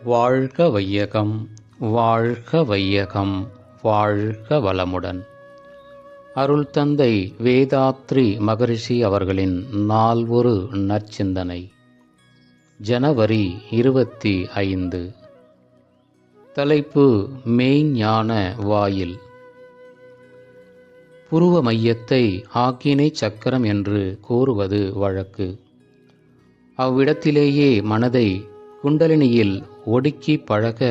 வாழ்க வையகம், வாழ்க வையகம், வாழ்க வளமுடன். அருள் தந்தை வேதாத்ரி மகரிஷி அவர்களின் நால்வொரு நற்சிந்தனை. ஜனவரி 25. தலைப்பு: மெய்ஞான வாயில். புருவ மையத்தை ஆக்கினை சக்கரம் என்று கூறுவது வழக்கு. அவ்விடத்திலேயே மனதை குண்டலினியில் ஒடுக்கி பழக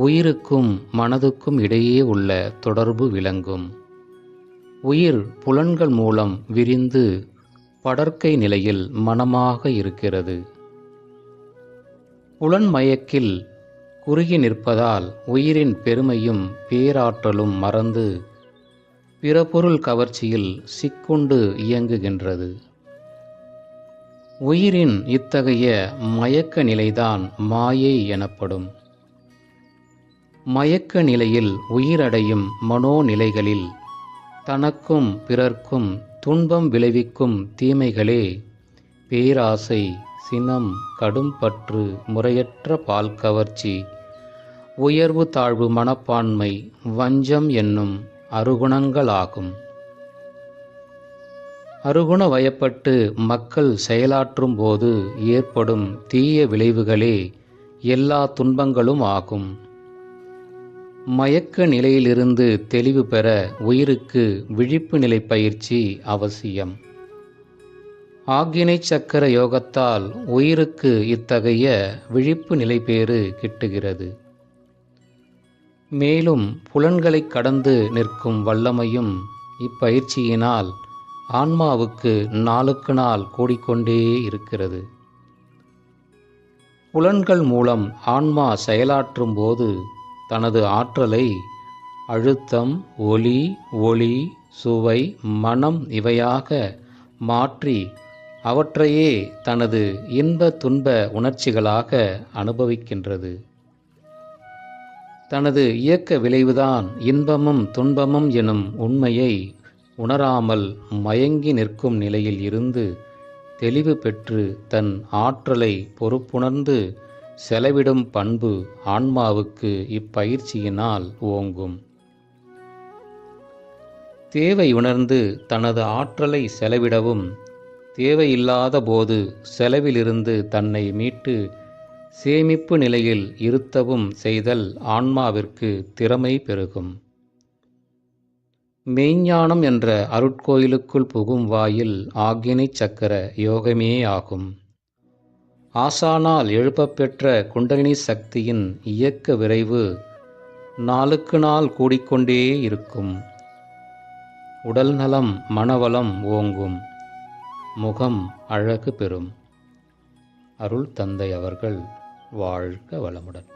உயிருக்கும் மனதுக்கும் இடையே உள்ள தொடர்பு விளங்கும். உயிர் புலன்கள் மூலம் விரிந்து படர்க்கை நிலையில் மனமாக இருக்கிறது. புலன்மயக்கில் குறுகி நிற்பதால் உயிரின் பெருமையும் பேராற்றலும் மறந்து பிறபொருள் கவர்ச்சியில் சிக்குண்டு இயங்குகின்றது. உயிரின் இத்தகைய மயக்க நிலைதான் மாயை எனப்படும். மயக்க நிலையில் உயிரடையும் மனோநிலைகளில் தனக்கும் பிறர்க்கும் துன்பம் விளைவிக்கும் தீமைகளே பேராசை, சினம், கடும்பற்று, முறையற்ற பால் கவர்ச்சி, உயர்வு தாழ்வு மனப்பான்மை, வஞ்சம் என்னும் அருகுணங்களாகும். அருகுண வயப்பட்டு மக்கள் செயலாற்றும் போது ஏற்படும் தீய விளைவுகளே எல்லா துன்பங்களும் ஆகும். மயக்க நிலையிலிருந்து தெளிவு பெற உயிருக்கு விழிப்பு நிலை பயிற்சி அவசியம். ஆக்கினை சக்கர யோகத்தால் உயிருக்கு இத்தகைய விழிப்பு நிலைபேறு கிட்டுகிறது. மேலும் புலன்களை கடந்து நிற்கும் வல்லமையும் இப்பயிற்சியினால் ஆன்மாவுக்கு நாளுக்கு நாள் கூடிக்கொண்டே இருக்கிறது. புலன்கள் மூலம் ஆன்மா செயலாற்றும் போது தனது ஆற்றலை அழுத்தம், ஒலி, ஒளி, சுவை, மனம் இவையாக மாற்றி அவற்றையே தனது இன்ப துன்ப உணர்ச்சிகளாக அனுபவிக்கின்றது. தனது இயக்க விளைவுதான் இன்பமும் துன்பமும் எனும் உண்மையை உணராமல் மயங்கி நிற்கும் நிலையில் இருந்து தெளிவு பெற்று தன் ஆற்றலை பொறுப்புணர்ந்து செலவிடும் பண்பு ஆன்மாவுக்கு இப்பயிற்சியினால் ஓங்கும். தேவை உணர்ந்து தனது ஆற்றலை செலவிடவும், தேவையில்லாத போது செலவிலிருந்து தன்னை மீட்டு சேமிப்பு நிலையில் இருத்தவும் செய்தல் ஆன்மாவிற்கு திறமை பெருகும். மெய்ஞானம் என்ற அருட்கோயிலுக்குள் புகும் வாயில் ஆக்கினை சக்கர யோகமே ஆகும். ஆசானால் எழுப்பப்பெற்ற குண்டலினி சக்தியின் இயக்க விரைவு நாளுக்கு நாள் கூடிக்கொண்டே இருக்கும். உடல் நலம், மனவளம் ஓங்கும். முகம் அழகு பெறும். அருள் தந்தை அவர்கள் வாழ்க வளமுடன்.